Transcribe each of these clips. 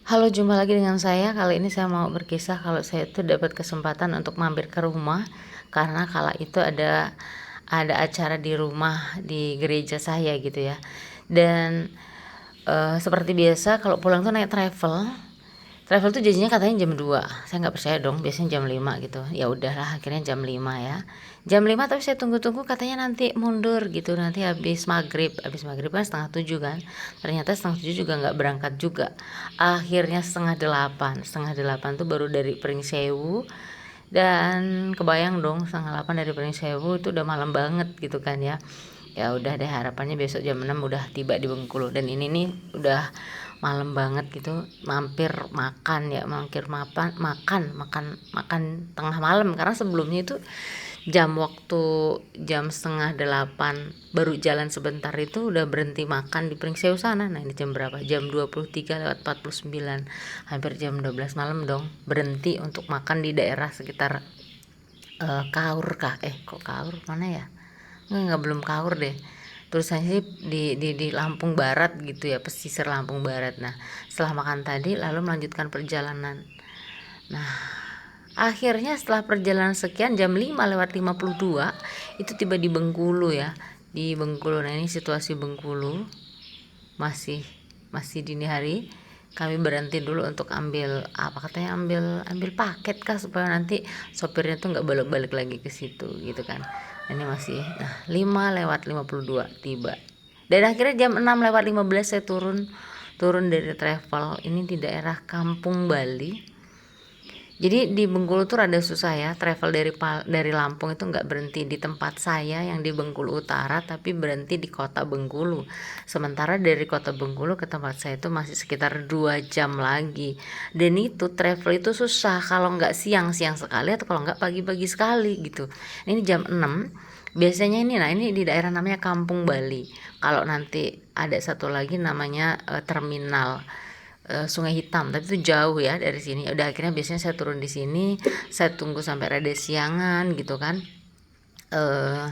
Halo, jumpa lagi dengan saya. Kali ini saya mau berkisah kalau saya itu dapat kesempatan untuk mampir ke rumah karena kala itu ada acara di rumah di gereja saya gitu ya. Dan seperti biasa kalau pulang tuh naik travel. Travel tuh janjinya katanya jam 2. Saya nggak percaya dong, biasanya jam 5 gitu. Ya udahlah, akhirnya jam 5 ya. Jam 5 tapi saya tunggu-tunggu katanya nanti mundur gitu, nanti habis maghrib. Habis maghrib kan setengah 7 kan. Ternyata setengah 7 juga nggak berangkat juga. Akhirnya setengah 8. Setengah 8 tuh baru dari Pringsewu. Dan kebayang dong setengah 8 dari Pringsewu itu udah malam banget gitu kan ya. Ya udah deh, harapannya besok jam 6 udah tiba di Bengkulu. Dan ini nih udah malam banget gitu, mampir makan ya, makan tengah malam karena sebelumnya itu jam setengah 8 baru jalan sebentar itu udah berhenti makan di Pringsewu sana. Nah ini jam berapa? Jam 23:49, hampir jam 12 malam dong, berhenti untuk makan di daerah sekitar Kaur kah? Kok Kaur mana ya? Nggak, belum Kaur deh. Tulisannya sih di Lampung Barat gitu ya, pesisir Lampung Barat. Nah, setelah makan tadi lalu melanjutkan perjalanan. Nah, akhirnya setelah perjalanan sekian jam 5:52 itu tiba di Bengkulu ya. Di Bengkulu. Nah, ini situasi Bengkulu. Masih masih dini hari. Kami berhenti dulu untuk ambil apa katanya, ambil paket kah supaya nanti sopirnya tuh nggak balik-balik lagi ke situ gitu kan. Ini masih 5:52 tiba. Dan akhirnya jam 6:15 saya turun turun dari travel ini di daerah Kampung Bali. Jadi di Bengkulu tuh rada susah ya, travel dari Lampung itu nggak berhenti di tempat saya yang di Bengkulu Utara, tapi berhenti di kota Bengkulu. Sementara dari kota Bengkulu ke tempat saya itu masih sekitar 2 jam lagi. Dan itu travel itu susah kalau nggak siang-siang sekali atau kalau nggak pagi-pagi sekali gitu. Ini jam 6. Biasanya ini, nah ini di daerah namanya Kampung Bali. Kalau nanti ada satu lagi namanya terminal Sungai Hitam, tapi itu jauh ya dari sini. Udah akhirnya biasanya saya turun di sini, saya tunggu sampai rada siangan gitu kan. eh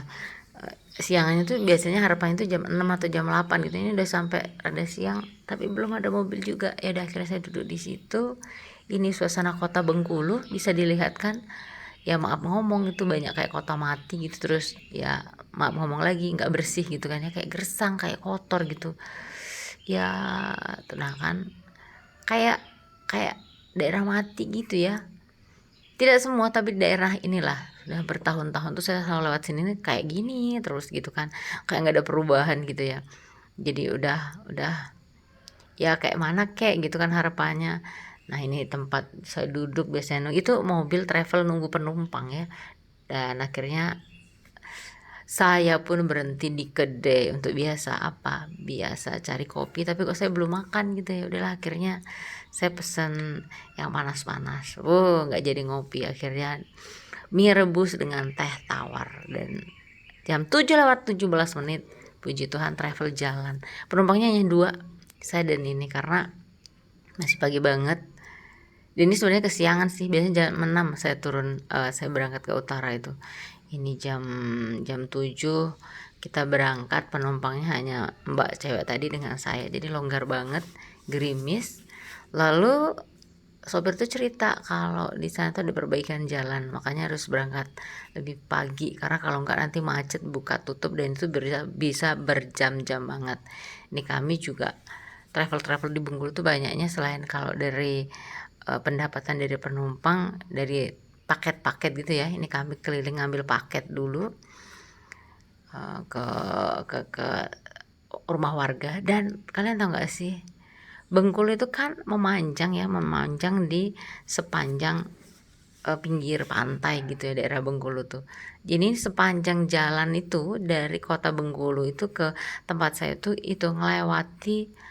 Siangannya tuh biasanya harapannya itu jam 6 atau jam 8 gitu. Ini udah sampai rada siang tapi belum ada mobil juga. Ya udah akhirnya saya duduk di situ. Ini suasana kota Bengkulu bisa dilihat kan. Ya maaf ngomong itu banyak kayak kota mati gitu, terus ya maaf ngomong lagi nggak bersih gitu kan ya, kayak gersang, kayak kotor gitu. Ya tenang kan, kayak kayak daerah mati gitu ya. Tidak semua tapi daerah inilah sudah bertahun-tahun tuh saya selalu lewat sini nih kayak gini terus gitu kan, kayak nggak ada perubahan gitu ya. Jadi udah ya kayak mana kayak gitu kan harapannya. Nah ini tempat saya duduk biasanya itu mobil travel nunggu penumpang ya. Dan akhirnya saya pun berhenti di kedai untuk biasa cari kopi, tapi kok saya belum makan gitu ya. Udahlah akhirnya saya pesen yang panas-panas. Nggak jadi ngopi, akhirnya mie rebus dengan teh tawar. Dan jam 7:17, puji Tuhan travel jalan. Penumpangnya hanya 2, saya dan ini, karena masih pagi banget. Dan ini sebenarnya kesiangan sih, biasanya jam 6 saya turun, saya berangkat ke utara itu. Ini jam jam 7 kita berangkat, penumpangnya hanya mbak cewek tadi dengan saya, jadi longgar banget, gerimis. Lalu sopir tuh cerita kalau di sana tuh ada perbaikan jalan, makanya harus berangkat lebih pagi karena kalau enggak nanti macet, buka tutup, dan itu bisa berjam-jam banget. Ini kami juga travel di Bengkulu tuh banyaknya selain kalau dari pendapatan dari penumpang, dari paket-paket gitu ya. Ini kami keliling ngambil paket dulu ke rumah warga. Dan kalian tahu nggak sih, Bengkulu itu kan memanjang di sepanjang pinggir pantai gitu ya, daerah Bengkulu tuh. Jadi sepanjang jalan itu dari kota Bengkulu itu ke tempat saya tuh itu ngelewati,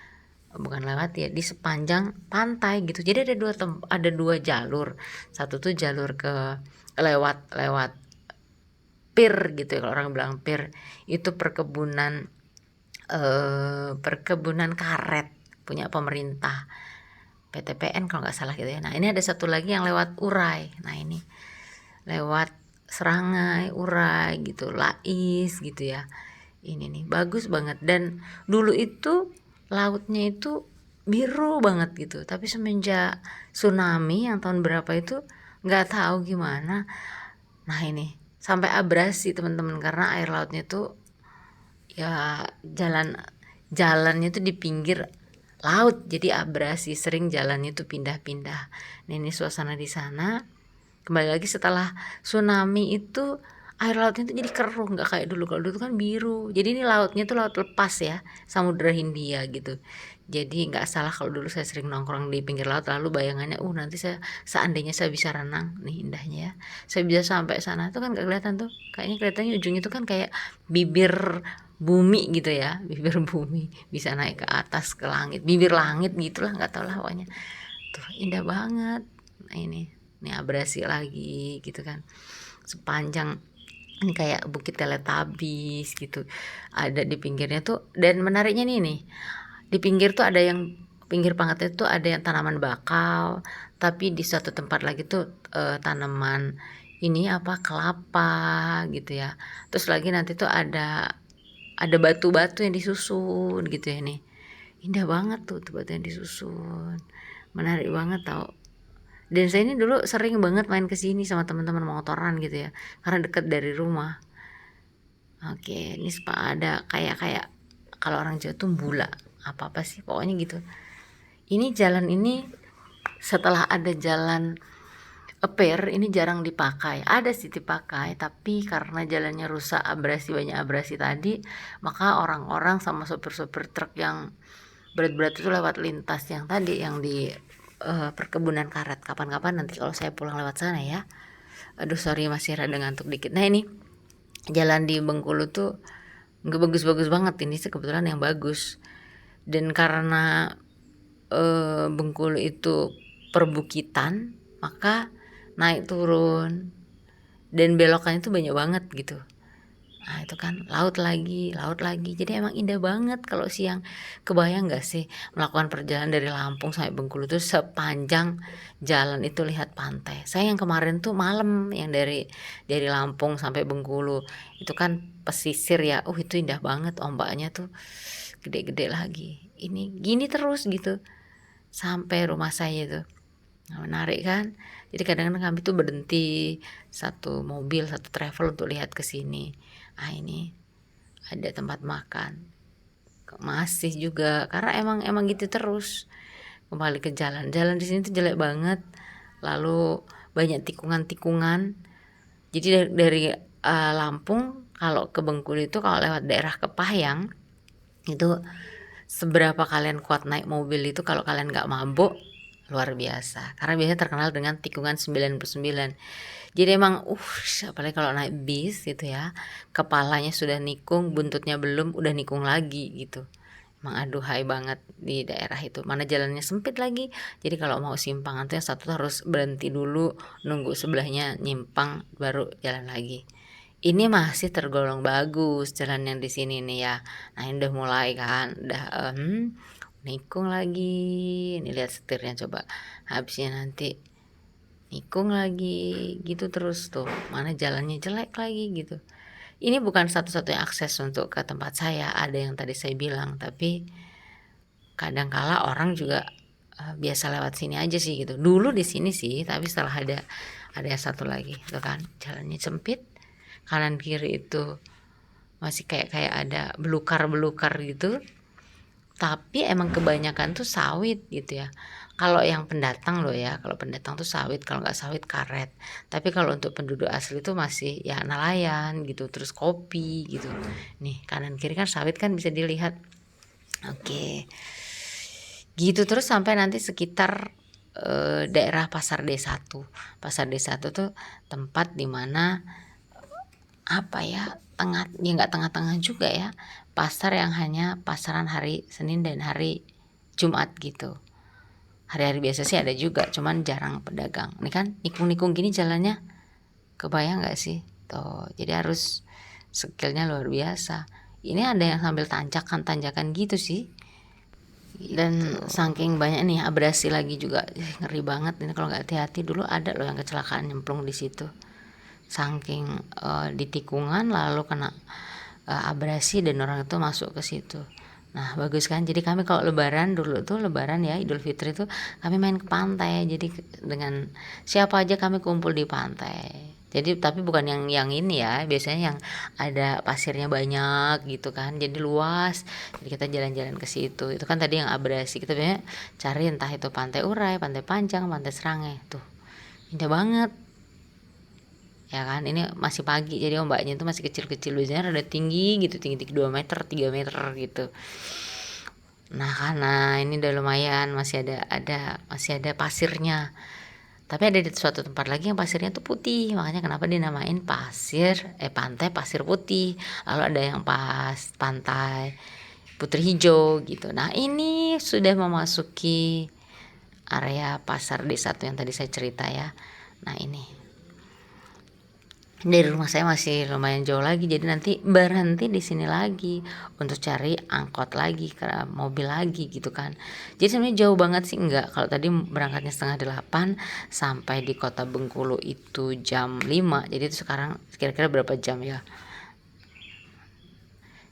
bukan lewat ya, di sepanjang pantai gitu. Jadi ada dua jalur. Satu tuh jalur ke lewat pir gitu ya, kalau orang bilang pir itu perkebunan karet punya pemerintah, PTPN kalau nggak salah gitu ya. Nah ini ada satu lagi yang lewat Urai. Nah ini lewat Serangai, Urai gitu, Lais gitu ya. Ini nih bagus banget. Dan dulu itu lautnya itu biru banget gitu. Tapi semenjak tsunami yang tahun berapa itu nggak tahu gimana, nah ini sampai abrasi teman-teman, karena air lautnya tuh ya jalannya tuh di pinggir laut, jadi abrasi, sering jalannya tuh pindah-pindah. Nah ini suasana di sana. Kembali lagi setelah tsunami itu air lautnya tuh jadi keruh, nggak kayak dulu. Kalau dulu kan biru, jadi ini lautnya tuh laut lepas ya, Samudra Hindia gitu. Jadi nggak salah kalau dulu saya sering nongkrong di pinggir laut, lalu bayangannya nanti saya seandainya saya bisa renang nih indahnya ya, saya bisa sampai sana tuh kan nggak kelihatan tuh, kayaknya kelihatannya ujungnya tuh kan kayak bibir bumi gitu ya, bibir bumi bisa naik ke atas ke langit, bibir langit gitulah, nggak tahu lah pokoknya tuh indah banget. Nah ini abrasi lagi gitu kan, sepanjang ini kayak bukit Teletabis gitu ada di pinggirnya tuh. Dan menariknya nih di pinggir tuh ada yang pinggir pangatnya tuh ada yang tanaman bakau, tapi di satu tempat lagi tuh tanaman ini apa kelapa gitu ya. Terus lagi nanti tuh ada batu-batu yang disusun gitu ya nih, indah banget tuh batu yang disusun, menarik banget tau. Dan saya ini dulu sering banget main ke sini sama teman-teman motoran gitu ya, karena dekat dari rumah. Oke, ini ada kayak kalau orang Jawa tuh bula apa sih pokoknya gitu. Ini jalan ini setelah ada jalan Aper ini jarang dipakai, ada sih dipakai, tapi karena jalannya rusak, banyak abrasi tadi, maka orang-orang sama sopir-sopir truk yang berat-berat itu lewat lintas yang tadi yang di perkebunan karet. Kapan-kapan nanti kalau saya pulang lewat sana ya. Aduh sorry masih rada ngantuk dikit. Nah ini jalan di Bengkulu tuh nggak bagus-bagus banget, ini sih kebetulan yang bagus. Dan karena Bengkulu itu perbukitan, maka naik turun dan belokannya itu banyak banget gitu. Nah itu kan laut lagi, jadi emang indah banget kalau siang. Kebayang gak sih melakukan perjalanan dari Lampung sampai Bengkulu tuh sepanjang jalan itu lihat pantai. Saya yang kemarin tuh malam yang dari Lampung sampai Bengkulu itu kan pesisir ya, itu indah banget, ombaknya tuh gede-gede lagi. Ini gini terus gitu sampai rumah saya tuh. Nah, menarik kan? Jadi kadang-kadang kami tuh berhenti satu mobil, satu travel untuk lihat ke sini. Ah ini ada tempat makan. Masih juga karena emang gitu terus. Kembali ke jalan. Jalan di sini tuh jelek banget. Lalu banyak tikungan-tikungan. Jadi dari Lampung kalau ke Bengkulu itu kalau lewat daerah Kepayang itu seberapa kalian kuat naik mobil itu kalau kalian nggak mabuk luar biasa, karena biasanya terkenal dengan tikungan 99. Jadi emang apalagi kalau naik bis gitu ya, kepalanya sudah nikung, buntutnya belum, udah nikung lagi gitu. Emang aduhai banget di daerah itu, mana jalannya sempit lagi. Jadi kalau mau simpangan tuh yang satu harus berhenti dulu, nunggu sebelahnya nyimpang baru jalan lagi. Ini masih tergolong bagus jalan yang di sini nih ya. Nah ini udah mulai kan, udah nikung lagi. Ini lihat setirnya coba, habisnya nanti nikung lagi gitu terus tuh, mana jalannya jelek lagi gitu. Ini bukan satu-satunya akses untuk ke tempat saya, ada yang tadi saya bilang, tapi kadangkala orang juga biasa lewat sini aja sih gitu. Dulu di sini sih, tapi setelah ada yang satu lagi itu kan jalannya sempit, kanan kiri itu masih kayak ada belukar gitu. Tapi emang kebanyakan tuh sawit gitu ya. Kalau yang pendatang loh ya, kalau pendatang tuh sawit, kalau nggak sawit karet. Tapi kalau untuk penduduk asli tuh masih ya nelayan gitu, terus kopi gitu. Nih kanan kiri kan sawit kan bisa dilihat. Oke, gitu terus sampai nanti sekitar daerah Pasar Desa tuh. Pasar Desa tuh tempat dimana apa ya, nggak tengah-tengah juga ya, pasar yang hanya pasaran hari Senin dan hari Jumat gitu. Hari-hari biasa sih ada juga, cuman jarang pedagang. Ini kan nikung-nikung gini jalannya, kebayang nggak sih tuh, jadi harus skillnya luar biasa. Ini ada yang sambil tanjakan gitu sih. Dan saking banyak nih abrasi lagi juga, ngeri banget ini kalau nggak hati-hati. Dulu ada loh yang kecelakaan nyemplung di situ, saking di tikungan lalu kena abrasi dan orang itu masuk ke situ. Nah bagus kan, jadi kami kalau lebaran dulu tuh, lebaran ya, Idul Fitri tuh kami main ke pantai, jadi dengan siapa aja kami kumpul di pantai. Jadi tapi bukan yang ini ya, biasanya yang ada pasirnya banyak gitu kan, jadi luas, jadi kita jalan-jalan ke situ. Itu kan tadi yang abrasi, kita biasanya cari entah itu Pantai Urai, Pantai Panjang, Pantai Serangga tuh indah banget ya kan. Ini masih pagi jadi ombaknya itu masih kecil-kecil, biasanya rada tinggi gitu, tinggi 2 meter 3 meter gitu. Nah karena ini udah lumayan, masih ada pasirnya, tapi ada di suatu tempat lagi yang pasirnya tuh putih, makanya kenapa dinamain pantai pasir putih. Lalu ada yang pantai Putri Hijau gitu. Nah ini sudah memasuki area pasar desa tuh yang tadi saya cerita ya. Nah ini dari rumah saya masih lumayan jauh lagi, jadi nanti berhenti di sini lagi untuk cari angkot lagi, ke mobil lagi gitu kan. Jadi sebenarnya jauh banget sih enggak. Kalau tadi berangkatnya 7:30 sampai di kota Bengkulu itu jam 5, jadi itu sekarang kira-kira berapa jam ya,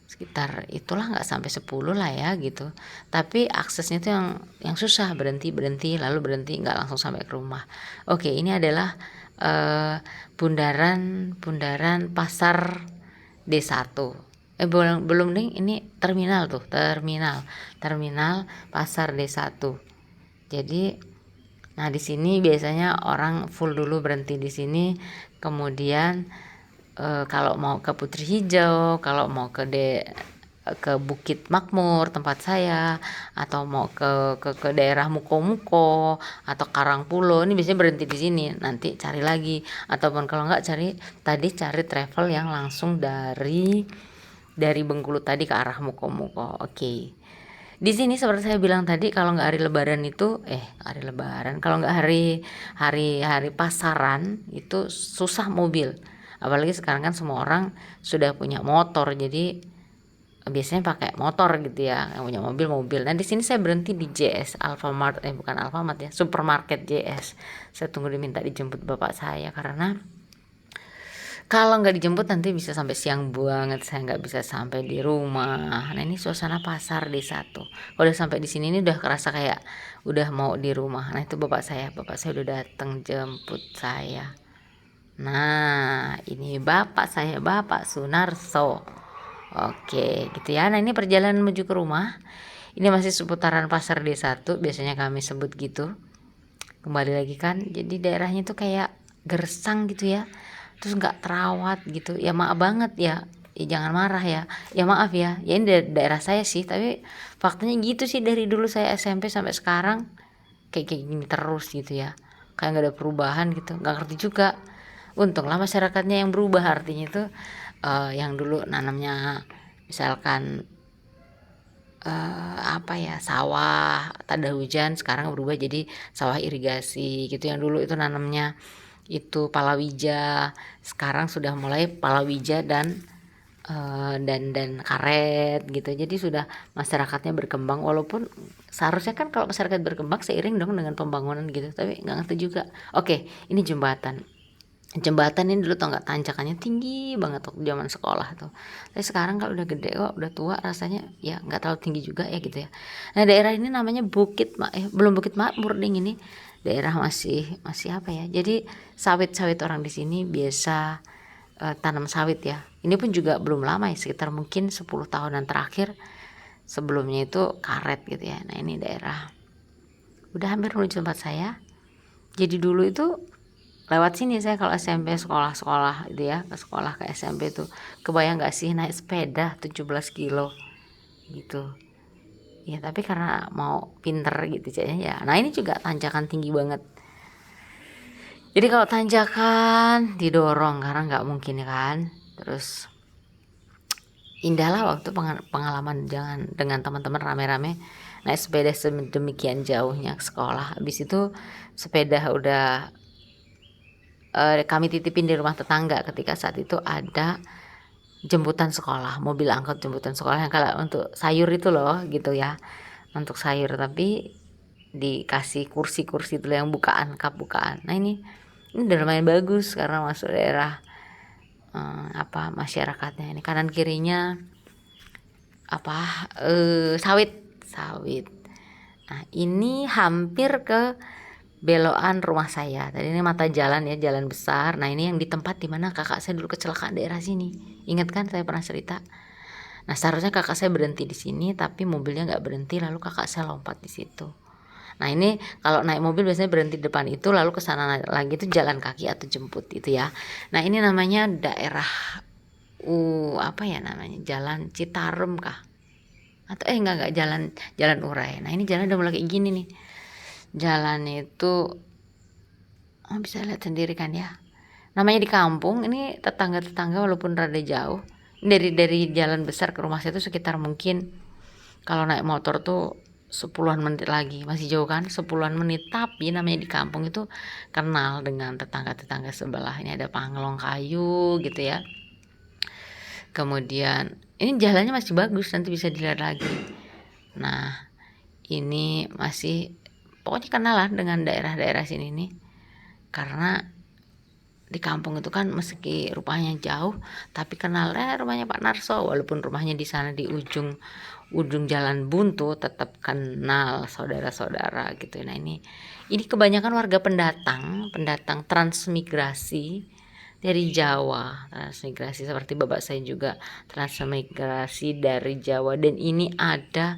sekitar itulah, nggak sampai 10 lah ya gitu. Tapi aksesnya itu yang susah, berhenti lalu berhenti, nggak langsung sampai ke rumah. Oke, ini adalah bundaran pasar D1. Belum nih, ini terminal tuh, terminal pasar D1. Jadi nah di sini biasanya orang full dulu berhenti di sini, kemudian kalau mau ke Putri Hijau, kalau mau ke Bukit Makmur tempat saya, atau mau ke daerah Muko-Muko atau Karangpulo, ini biasanya berhenti di sini, nanti cari lagi. Ataupun kalau nggak cari travel yang langsung dari Bengkulu tadi ke arah Muko-Muko. Oke. Di sini seperti saya bilang tadi, kalau nggak hari Lebaran itu kalau nggak hari pasaran itu susah mobil. Apalagi sekarang kan semua orang sudah punya motor, jadi biasanya pakai motor gitu ya. Yang punya mobil. Nah di sini saya berhenti di JS Alfamart, bukan Alfamart ya, supermarket JS. Saya tunggu diminta dijemput bapak saya, karena kalau nggak dijemput nanti bisa sampai siang banget, saya nggak bisa sampai di rumah. Nah ini suasana pasar desa tuh. Kalau udah sampai di sini ini udah kerasa kayak udah mau di rumah. Nah itu bapak saya udah datang jemput saya. Nah ini bapak saya, Bapak Sunarso. Oke gitu ya. Nah ini perjalanan menuju ke rumah. Ini masih seputaran pasar desa tuh, biasanya kami sebut gitu. Kembali lagi kan, jadi daerahnya tuh kayak gersang gitu ya, terus nggak terawat gitu ya, maaf banget ya, jangan marah ya, maaf ya, ini daerah saya sih, tapi faktanya gitu sih, dari dulu saya SMP sampai sekarang kayak gini terus gitu ya, kayak nggak ada perubahan gitu, nggak ngerti juga. Untunglah masyarakatnya yang berubah, artinya itu yang dulu nanamnya misalkan sawah tanda hujan, sekarang berubah jadi sawah irigasi gitu. Yang dulu itu nanamnya itu palawija, sekarang sudah mulai palawija dan karet gitu. Jadi sudah masyarakatnya berkembang, walaupun seharusnya kan kalau masyarakat berkembang seiring dong dengan pembangunan gitu, tapi nggak ngerti juga. Oke, ini jembatan ini dulu tau nggak, tanjakannya tinggi banget waktu zaman sekolah tuh. Tapi sekarang kalau udah gede kok, udah tua, rasanya ya nggak terlalu tinggi juga ya gitu ya. Nah daerah ini namanya belum Bukit Makmur ding, ini daerah masih apa ya, jadi sawit orang di sini biasa tanam sawit ya. Ini pun juga belum lama ya, sekitar mungkin 10 tahunan terakhir. Sebelumnya itu karet gitu ya. Nah ini daerah udah hampir menuju tempat saya. Jadi dulu itu lewat sini saya kalau SMP, sekolah itu ya, ke sekolah ke SMP tuh, kebayang gak sih naik sepeda 17 kilo gitu ya, tapi karena mau pinter gitu ya. Nah ini juga tanjakan tinggi banget, jadi kalau tanjakan didorong karena nggak mungkin ya kan. Terus indahlah waktu pengalaman dengan teman-teman rame-rame naik sepeda sedemikian jauhnya ke sekolah. Habis itu sepeda udah kami titipin di rumah tetangga ketika saat itu ada jemputan sekolah, mobil angkot jemputan sekolah yang kalau untuk sayur itu loh gitu ya, untuk sayur, tapi dikasih kursi itu yang kap bukaan. Nah ini udah lumayan bagus karena masuk daerah masyarakatnya. Ini kanan kirinya sawit. Nah ini hampir ke belokan rumah saya. Tadi ini mata jalan ya, jalan besar. Nah ini yang di tempat dimana kakak saya dulu kecelakaan daerah sini. Ingat kan saya pernah cerita. Nah seharusnya kakak saya berhenti di sini, tapi mobilnya nggak berhenti, lalu kakak saya lompat di situ. Nah ini kalau naik mobil biasanya berhenti depan itu, lalu ke sana lagi itu jalan kaki atau jemput itu ya. Nah ini namanya daerah apa ya namanya, Jalan Citarum kah? Atau enggak jalan Urai. Nah ini jalan udah mulai kayak gini nih. Jalan itu bisa lihat sendiri kan ya. Namanya di kampung, ini tetangga-tetangga walaupun rada jauh. Dari jalan besar ke rumah saya itu sekitar mungkin kalau naik motor tuh 10-an menit lagi, masih jauh kan, 10-an menit. Tapi namanya di kampung itu kenal dengan tetangga-tetangga sebelah. Ini ada panglong kayu gitu ya. Kemudian ini jalannya masih bagus, nanti bisa dilihat lagi. Nah ini masih pokoknya kenalan dengan daerah-daerah sini nih, karena di kampung itu kan meski rumahnya jauh tapi kenalnya rumahnya Pak Narso, walaupun rumahnya di sana di ujung jalan buntu tetap kenal saudara-saudara gitu. Nah ini kebanyakan warga pendatang transmigrasi dari Jawa, transmigrasi seperti bapak saya juga transmigrasi dari Jawa. Dan ini ada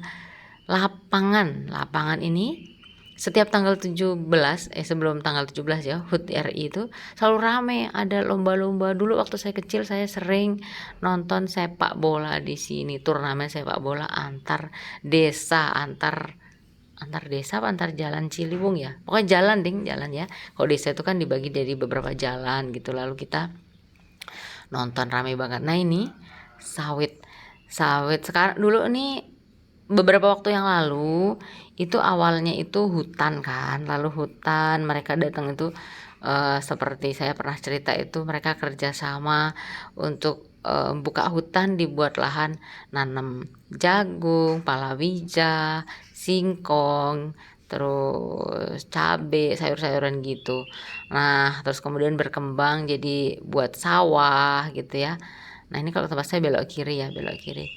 lapangan ini setiap tanggal 17 sebelum tanggal 17 ya, HUT RI itu selalu rame, ada lomba-lomba. Dulu waktu saya kecil saya sering nonton sepak bola di sini, turnamen sepak bola antar desa, antar desa apa antar jalan Ciliwung ya, pokoknya jalan ya. Kalau desa itu kan dibagi dari beberapa jalan gitu, lalu kita nonton rame banget. Nah ini sawit sekarang, dulu nih beberapa waktu yang lalu itu awalnya itu hutan kan, lalu hutan mereka datang itu seperti saya pernah cerita itu mereka kerjasama untuk buka hutan, dibuat lahan, nanam jagung, palawija, singkong, terus cabe, sayur-sayuran gitu. Nah terus kemudian berkembang jadi buat sawah gitu ya. Nah ini kalau tempat saya belok kiri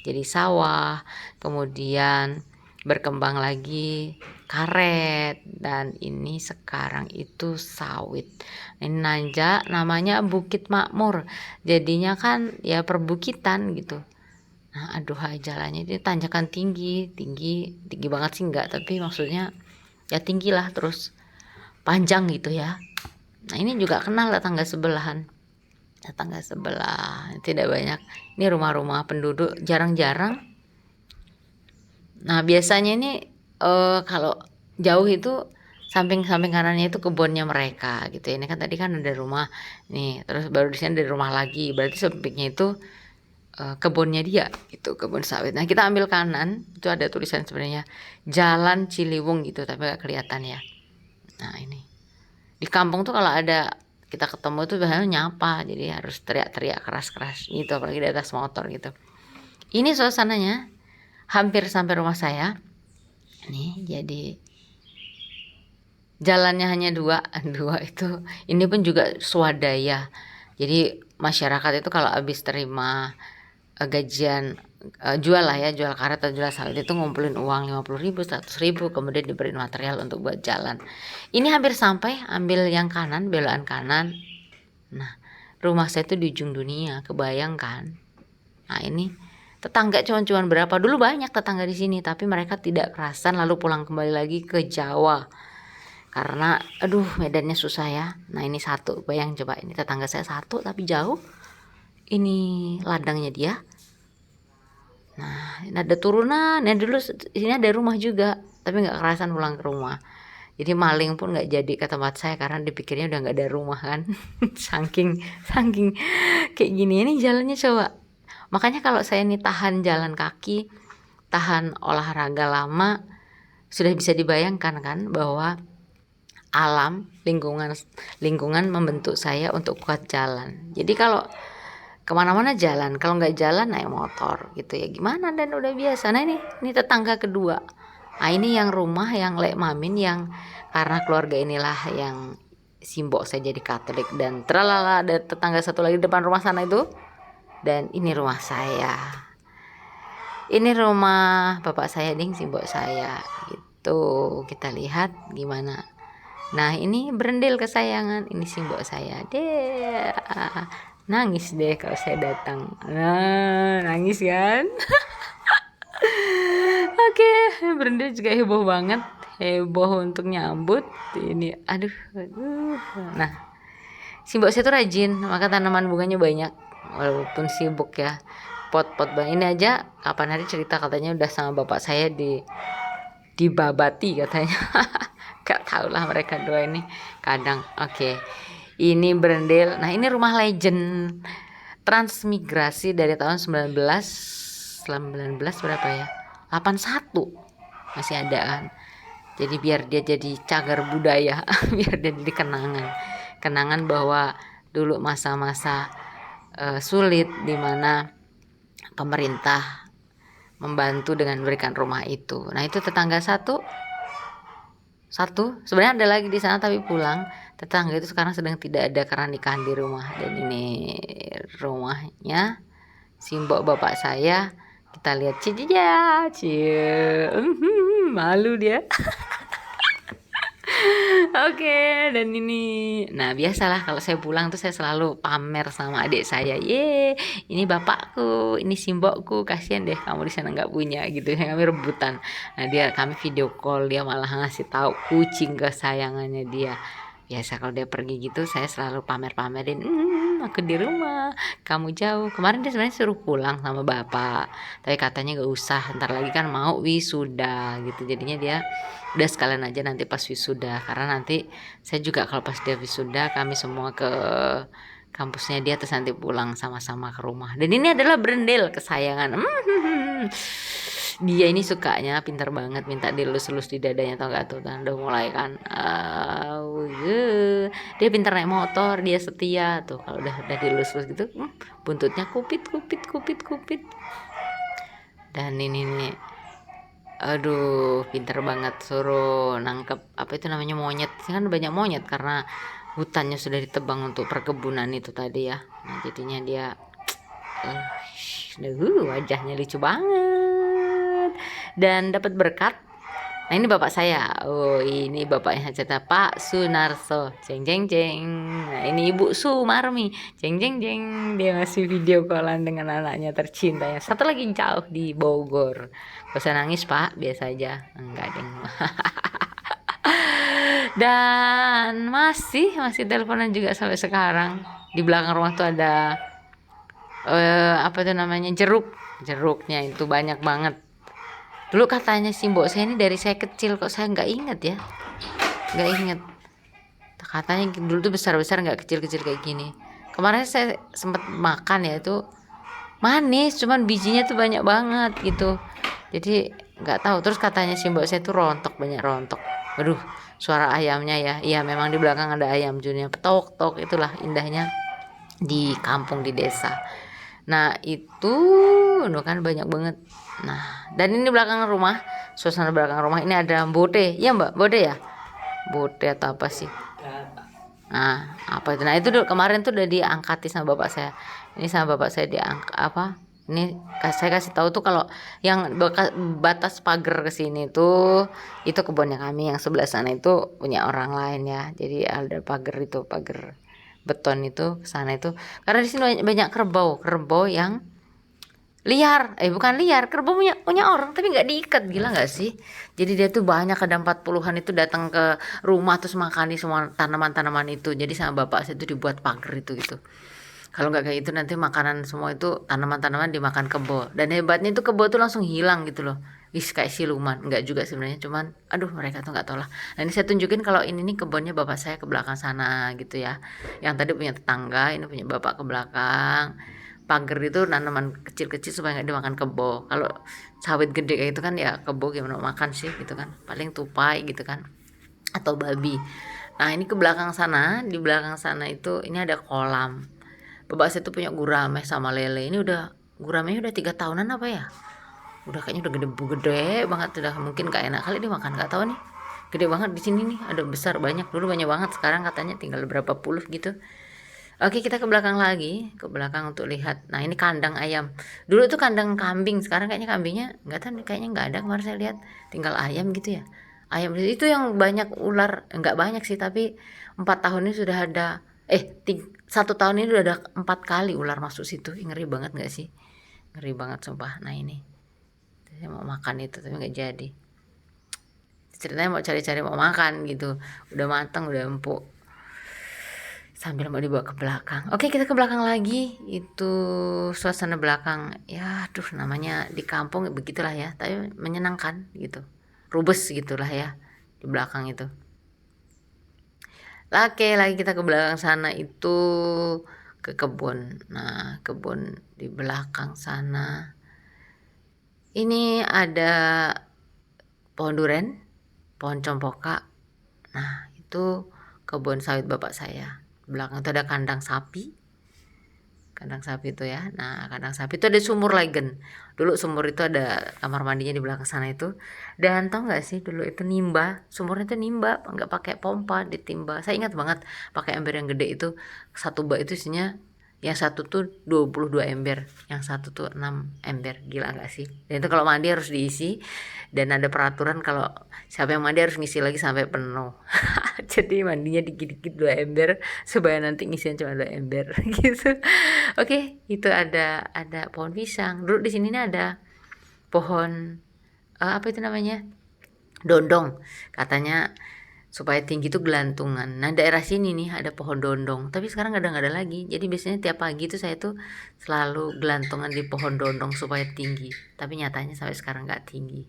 jadi sawah, kemudian berkembang lagi karet, dan ini sekarang itu sawit. Ini nanjak, namanya Bukit Makmur, jadinya kan ya perbukitan gitu. Nah aduh jalannya itu tanjakan tinggi banget sih enggak, tapi maksudnya ya tinggi lah, terus panjang gitu ya. Nah ini juga kenal tetangga sebelah tidak banyak, ini rumah-rumah penduduk jarang-jarang. Nah biasanya ini kalau jauh itu samping-samping kanannya itu kebunnya mereka gitu. Ini kan tadi kan ada rumah nih, terus baru di sini ada rumah lagi, berarti sampingnya itu kebunnya dia gitu, kebun sawit. Nah kita ambil kanan itu ada tulisan sebenarnya Jalan Ciliwung gitu, tapi gak kelihatan ya. Nah ini di kampung tuh kalau ada kita ketemu tuh biasanya nyapa, jadi harus teriak-teriak keras-keras gitu, apalagi di atas motor gitu. Ini suasananya hampir sampai rumah saya nih, jadi jalannya hanya dua itu. Ini pun juga swadaya, jadi masyarakat itu kalau habis terima gajian jual karet atau jual sawit itu ngumpulin uang 50.000, 100.000, kemudian diberi material untuk buat jalan. Ini hampir sampai, ambil yang kanan, belokan kanan. Nah rumah saya itu di ujung dunia, kebayangkan. Nah ini tetangga cuman berapa, dulu banyak tetangga di sini, tapi mereka tidak kerasan lalu pulang kembali lagi ke Jawa karena aduh medannya susah ya. Nah ini satu, bayang coba, ini tetangga saya satu tapi jauh, ini ladangnya dia. Nah ini ada turunan, nah dulu ini ada rumah juga tapi nggak kerasan pulang ke rumah. Jadi maling pun nggak jadi ke tempat saya karena dipikirnya udah nggak ada rumah kan. saking kayak gini. Ini jalannya coba, makanya kalau saya nih tahan jalan kaki, tahan olahraga lama, sudah bisa dibayangkan kan bahwa alam lingkungan membentuk saya untuk kuat jalan. Jadi kalau kemana-mana jalan, kalau nggak jalan naik motor gitu ya gimana, dan udah biasa. Nah ini tetangga kedua. Nah ini yang rumah yang Lek Mamin, yang karena keluarga inilah yang simbok saya jadi Katolik, dan terlala ada tetangga satu lagi depan rumah sana itu, dan ini rumah saya. Ini rumah bapak saya ding, simbok saya gitu. Kita lihat gimana. Nah ini berendil kesayangan, ini simbok saya deh. Nangis deh kalau saya datang. Nah nangis kan. Oke, berendil juga heboh banget, heboh untuk nyambut ini. Aduh. Nah simbok saya tuh rajin, maka tanaman bunganya banyak walaupun sibuk ya. Pot-pot bang ini aja kapan hari cerita katanya udah sama bapak saya dibabati katanya. Gak tau lah mereka dua ini kadang. Oke. Ini berendil. Nah ini rumah legend transmigrasi dari tahun 19 berapa ya, 81 masih ada kan. Jadi biar dia jadi cagar budaya. Biar dia jadi kenangan bahwa dulu masa-masa sulit di mana pemerintah membantu dengan memberikan rumah itu. Nah itu tetangga satu sebenarnya ada lagi di sana tapi pulang. Tetangga itu sekarang sedang tidak ada karena nikahan di rumah. Dan ini rumahnya simbok bapak saya. Kita lihat malu dia. Oke, dan ini, nah biasalah kalau saya pulang tuh saya selalu pamer sama adik saya, ini bapakku, ini simbokku, kasihan deh kamu di sana nggak punya gitu. Kami rebutan. Nah kami video call, dia malah ngasih tahu kucing kesayangannya dia. Biasa kalau dia pergi gitu saya selalu pamerin, aku di rumah, kamu jauh. Kemarin dia sebenarnya suruh pulang sama bapak, tapi katanya gak usah, ntar lagi kan mau wisuda gitu. Jadinya dia udah sekalian aja nanti pas wisuda, karena nanti saya juga kalau pas dia wisuda kami semua ke kampusnya dia, terus nanti pulang sama-sama ke rumah. Dan ini adalah berendil kesayangan. Dia ini sukanya pintar banget minta dilus-lus di dadanya, tau gak tuh, udah mulai kan. Dia pintar naik motor, dia setia tuh kalau udah dilus-lus gitu, buntutnya kupit. Dan ini nih, aduh pintar banget, suruh nangkep apa itu namanya, monyet kan, banyak monyet karena hutannya sudah ditebang untuk perkebunan itu tadi ya. Nah jadinya dia wajahnya lucu banget dan dapat berkat. Nah ini bapak saya, ini bapaknya cerita Pak Sunarso, jeng. Nah ini Ibu Sumarmi, jeng. Dia masih video callan dengan anaknya tercintanya, satu lagi jauh di Bogor. Gak usah nangis Pak, biasa aja. Enggak deng. Dan masih teleponan juga sampai sekarang. Di belakang rumah tuh ada apa tuh namanya, jeruknya itu banyak banget. Dulu katanya simbok saya ini dari saya kecil, kok saya nggak inget ya, katanya dulu tuh besar nggak kecil kayak gini. Kemarin saya sempat makan ya, itu manis cuman bijinya tuh banyak banget gitu, jadi nggak tahu. Terus katanya simbok saya tuh banyak rontok. Waduh, suara ayamnya ya, iya memang di belakang ada ayam junnya petok itulah indahnya di kampung, di desa. Nah itu kan banyak banget. Nah dan ini belakang rumah, suasana belakang rumah ini ada bode ya mbak, bode ya, bode atau apa sih. Nah apa itu, nah itu kemarin tuh udah diangkati sama bapak saya. Ini sama bapak saya diangkat apa, ini saya kasih tahu tuh kalau yang batas pagar ke sini tuh itu kebunnya kami, yang sebelah sana itu punya orang lain ya. Jadi ada pagar beton itu ke sana itu karena di sini banyak kerbau yang liar, bukan liar, kerbau punya orang tapi nggak diikat, gila nggak sih. Jadi dia tuh banyak, ada 40-an itu datang ke rumah terus makani semua tanaman itu. Jadi sama bapak saya itu dibuat pagar itu gitu. Kalau nggak kayak itu nanti makanan semua itu, tanaman dimakan kebo. Dan hebatnya itu kebo tuh langsung hilang gitu loh. Kayak siluman. Nggak juga sebenarnya, cuman aduh mereka tuh nggak tahu lah. Nah ini saya tunjukin kalau ini nih kebunnya bapak saya ke belakang sana gitu ya. Yang tadi punya tetangga, ini punya bapak ke belakang. Pagar itu tanaman kecil-kecil supaya nggak dimakan kebo. Kalau sawit gede kayak itu kan ya kebo gimana makan sih gitu kan, paling tupai gitu kan atau babi. Nah ini ke belakang sana, di belakang sana itu ini ada kolam. Bapak saya tuh punya gurame sama lele. Ini guramenya udah 3 tahunan apa ya, udah kayaknya udah gede banget, udah mungkin gak enak kali dimakan, nggak tahu nih. Gede banget di sini nih, ada besar banyak, dulu banyak banget, sekarang katanya tinggal berapa puluh gitu. Oke, kita ke belakang lagi, ke belakang untuk lihat. Nah, ini kandang ayam. Dulu tuh kandang kambing, sekarang kayaknya kambingnya nggak tahu nih, kayaknya nggak ada kemarin saya lihat. Tinggal ayam gitu ya. Ayam itu yang banyak ular, nggak banyak sih, tapi 4 tahun ini sudah ada, 1 tahun ini udah ada 4 kali ular masuk situ. Ngeri banget nggak sih? Ngeri banget sumpah. Nah ini, saya mau makan itu tapi nggak jadi. Ceritanya mau cari-cari mau makan gitu, udah matang, udah empuk, sambil mau dibawa ke belakang. Oke, kita ke belakang lagi. Itu suasana belakang, ya aduh, namanya di kampung begitulah ya, tapi menyenangkan gitu, rubes gitulah ya di belakang itu. Oke, lagi kita ke belakang sana itu ke kebun. Nah, kebun di belakang sana ini ada pohon duren, pohon cempoka. Nah, itu kebun sawit bapak saya. Belakang itu ada kandang sapi. Kandang sapi itu ya. Nah, kandang sapi itu ada sumur Legen. Dulu sumur itu ada kamar mandinya di belakang sana itu. Dan tau nggak sih dulu itu nimba, sumurnya itu nimba, nggak pakai pompa, ditimba. Saya ingat banget pakai ember yang gede itu, satu bak itu isinya, yang satu tuh 22 ember, yang satu tuh 6 ember. Gila nggak sih? Dan itu kalau mandi harus diisi, dan ada peraturan kalau siapa yang mandi harus ngisi lagi sampai penuh. Jadi mandinya dikit-dikit 2 ember supaya nanti ngisinya cuma 2 ember gitu. Oke, itu ada pohon pisang. Dulu di sini nih ada pohon, apa itu namanya? Dondong. Katanya supaya tinggi itu gelantungan. Nah, daerah sini nih ada pohon dondong, tapi sekarang nggak ada lagi. Jadi biasanya tiap pagi tuh saya tuh selalu gelantungan di pohon dondong supaya tinggi. Tapi nyatanya sampai sekarang nggak tinggi.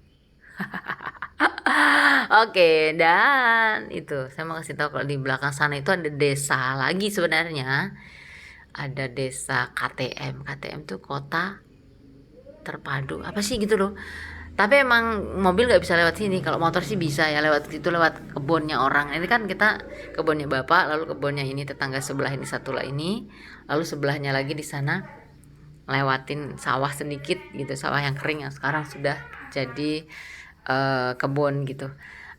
Oke, dan itu saya mau kasih tahu kalau di belakang sana itu ada desa lagi sebenarnya. Ada desa KTM. KTM tuh kota terpadu apa sih gitu loh. Tapi emang mobil nggak bisa lewat sini. Kalau motor sih bisa ya lewat itu, lewat kebunnya orang. Ini kan kita kebunnya bapak, lalu kebunnya ini tetangga sebelah ini, satu lah ini, lalu sebelahnya lagi di sana lewatin sawah sedikit gitu, sawah yang kering yang sekarang sudah jadi kebun gitu.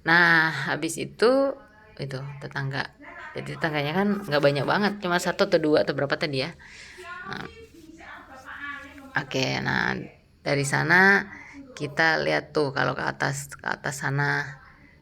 Nah, habis itu tetangga. Jadi tetangganya kan nggak banyak banget, cuma satu atau dua atau berapa tadi ya. Nah, oke, nah dari sana kita lihat tuh kalau ke atas sana,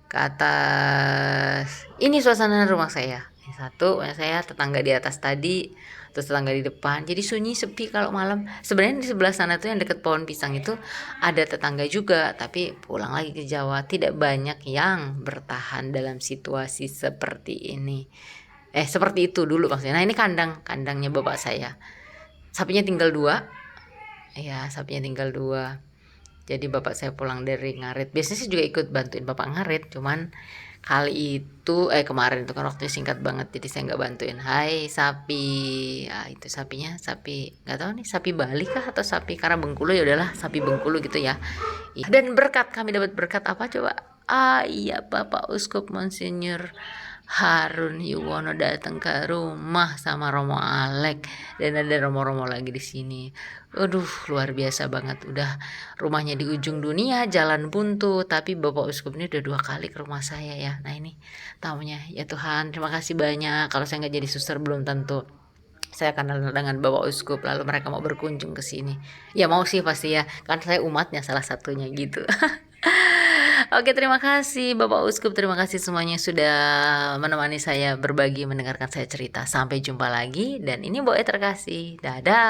ke atas ini suasana rumah saya. Satu, saya tetangga di atas tadi, terus tetangga di depan. Jadi sunyi sepi kalau malam. Sebenarnya di sebelah sana tuh yang deket pohon pisang itu ada tetangga juga, tapi pulang lagi ke Jawa tidak banyak yang bertahan dalam situasi seperti ini. Seperti itu dulu maksudnya. Nah, ini kandangnya bapak saya. Sapinya tinggal 2. Ya, sapinya tinggal 2. Jadi bapak saya pulang dari ngarit, biasanya sih juga ikut bantuin bapak ngarit, cuman kali itu kemarin itu kan waktunya singkat banget, jadi saya nggak bantuin. Hai sapi, ah itu sapinya, sapi nggak tahu nih sapi Bali kah atau sapi karena Bengkulu, ya udahlah sapi Bengkulu gitu ya. Dan berkat, kami dapat berkat apa coba? Iya, Bapak Uskup Monsinyur Harun Yuwono datang ke rumah sama Romo Alek, dan ada romo-romo lagi di sini. Aduh, luar biasa banget. Udah rumahnya di ujung dunia, jalan buntu, tapi Bapak Uskup ini udah 2 kali ke rumah saya ya. Nah ini tamunya, ya Tuhan, terima kasih banyak. Kalau saya nggak jadi suster belum tentu saya kenal dengan Bapak Uskup, lalu mereka mau berkunjung ke sini. Ya mau sih pasti ya, kan saya umatnya salah satunya gitu. Oke, terima kasih Bapak Uskup, terima kasih semuanya sudah menemani saya berbagi, mendengarkan saya cerita. Sampai jumpa lagi, dan ini Boe terkasih. Dadah.